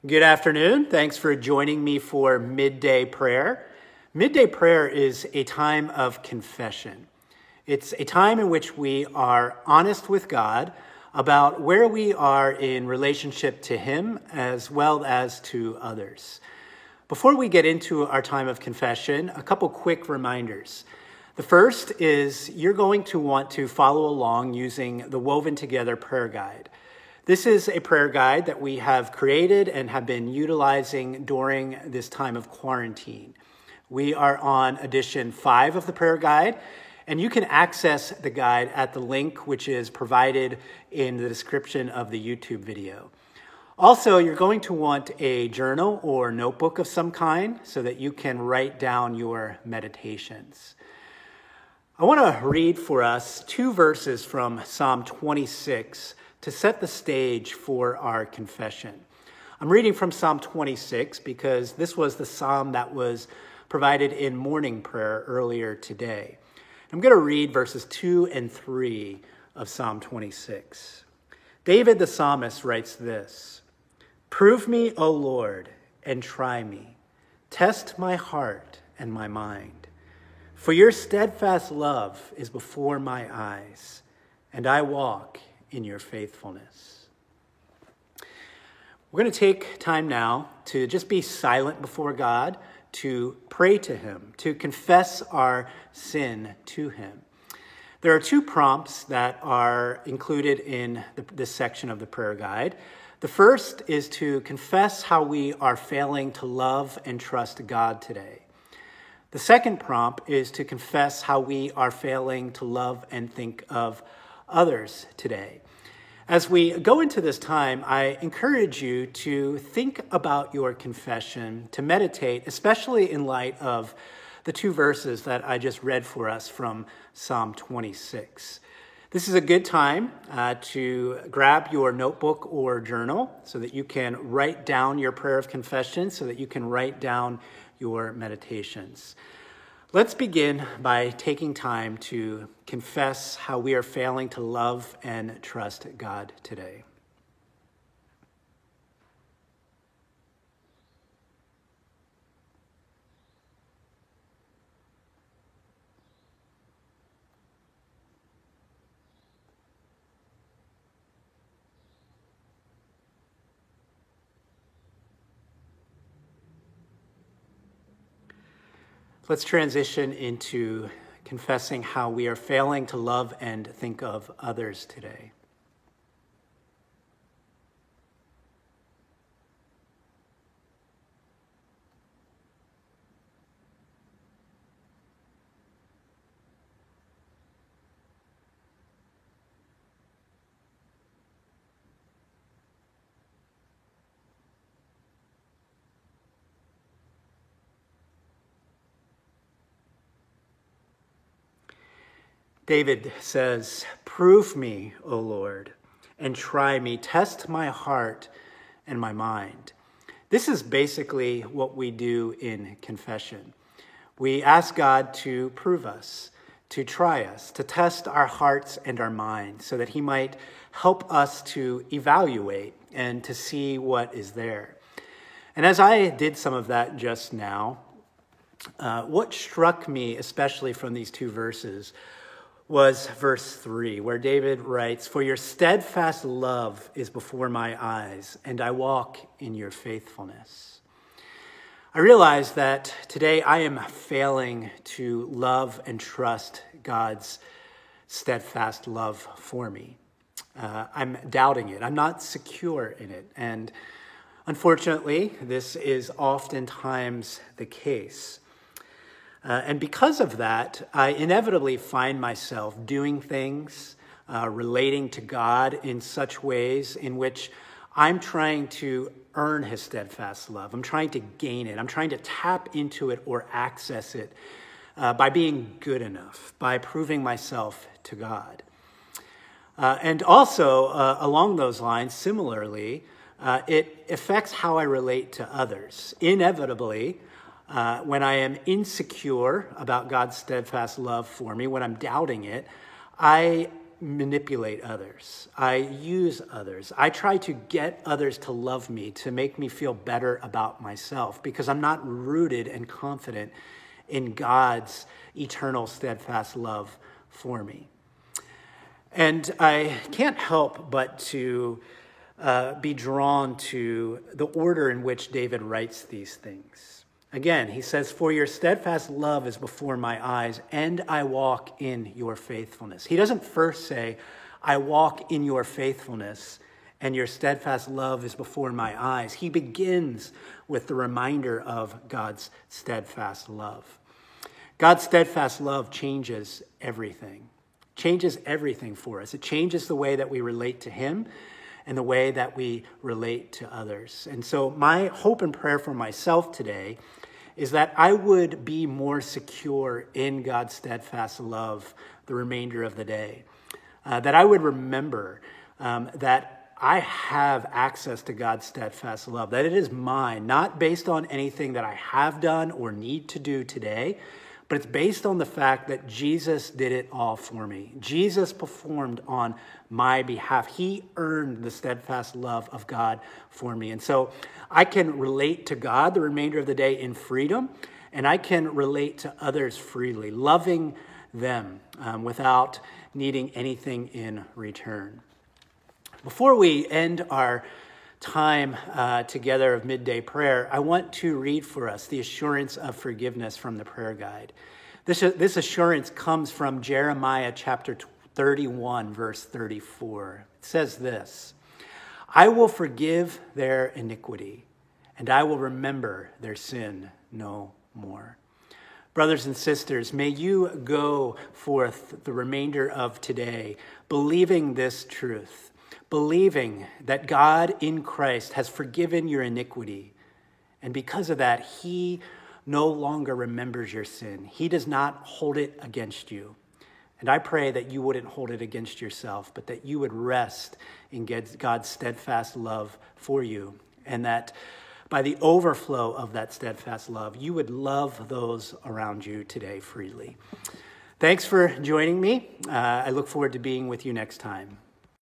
Good afternoon. Thanks for joining me for midday prayer. Midday prayer is a time of confession. It's a time in which we are honest with God about where we are in relationship to Him as well as to others. Before we get into our time of confession, a couple quick reminders. The first is you're going to want to follow along using the Woven Together prayer guide. This is a prayer guide that we have created and have been utilizing during this time of quarantine. We are on edition 5 of the prayer guide, and you can access the guide at the link which is provided in the description of the YouTube video. Also, you're going to want a journal or notebook of some kind so that you can write down your meditations. I want to read for us 2 verses from Psalm 26 to set the stage for our confession. I'm reading from Psalm 26 because this was the psalm that was provided in morning prayer earlier today. I'm going to read verses 2 and 3 of Psalm 26. David the psalmist writes this: "Prove me, O Lord, and try me. Test my heart and my mind. For your steadfast love is before my eyes, and I walk in your faithfulness." We're going to take time now to just be silent before God, to pray to Him, to confess our sin to Him. There are 2 prompts that are included in this section of the prayer guide. The first is to confess how we are failing to love and trust God today. The second prompt is to confess how we are failing to love and think of others today. As we go into this time, I encourage you to think about your confession, to meditate, especially in light of the 2 verses that I just read for us from Psalm 26. This is a good time to grab your notebook or journal so that you can write down your prayer of confession, so that you can write down your meditations. Let's begin by taking time to confess how we are failing to love and trust God today. Let's transition into confessing how we are failing to love and think of others today. David says, "Prove me, O Lord, and try me. Test my heart and my mind." This is basically what we do in confession. We ask God to prove us, to try us, to test our hearts and our minds so that He might help us to evaluate and to see what is there. And as I did some of that just now, what struck me, especially from these 2 verses, was verse 3, where David writes, "For your steadfast love is before my eyes, and I walk in your faithfulness." I realize that today I am failing to love and trust God's steadfast love for me. I'm doubting it. I'm not secure in it. And unfortunately, this is oftentimes the case. And because of that, I inevitably find myself doing things relating to God in such ways in which I'm trying to earn His steadfast love. I'm trying to gain it. I'm trying to tap into it or access it by being good enough, by proving myself to God. And also, along those lines, similarly, it affects how I relate to others. Inevitably, when I am insecure about God's steadfast love for me, when I'm doubting it, I manipulate others. I use others. I try to get others to love me, to make me feel better about myself, because I'm not rooted and confident in God's eternal, steadfast love for me. And I can't help but to be drawn to the order in which David writes these things. Again, he says, "For your steadfast love is before my eyes, and I walk in your faithfulness." He doesn't first say, "I walk in your faithfulness, and your steadfast love is before my eyes." He begins with the reminder of God's steadfast love. God's steadfast love changes everything for us. It changes the way that we relate to him and the way that we relate to others. And so my hope and prayer for myself today is that I would be more secure in God's steadfast love the remainder of the day. That I would remember that I have access to God's steadfast love, that it is mine, not based on anything that I have done or need to do today, but it's based on the fact that Jesus did it all for me. Jesus performed on my behalf. He earned the steadfast love of God for me. And so I can relate to God the remainder of the day in freedom, and I can relate to others freely, loving them without needing anything in return. Before we end our time together of midday prayer, I want to read for us the assurance of forgiveness from the prayer guide. This assurance comes from Jeremiah chapter 31, verse 34. It says this: "I will forgive their iniquity, and I will remember their sin no more." Brothers and sisters, may you go forth the remainder of today believing this truth, believing that God in Christ has forgiven your iniquity. And because of that, he no longer remembers your sin. He does not hold it against you. And I pray that you wouldn't hold it against yourself, but that you would rest in God's steadfast love for you. And that by the overflow of that steadfast love, you would love those around you today freely. Thanks for joining me. I look forward to being with you next time.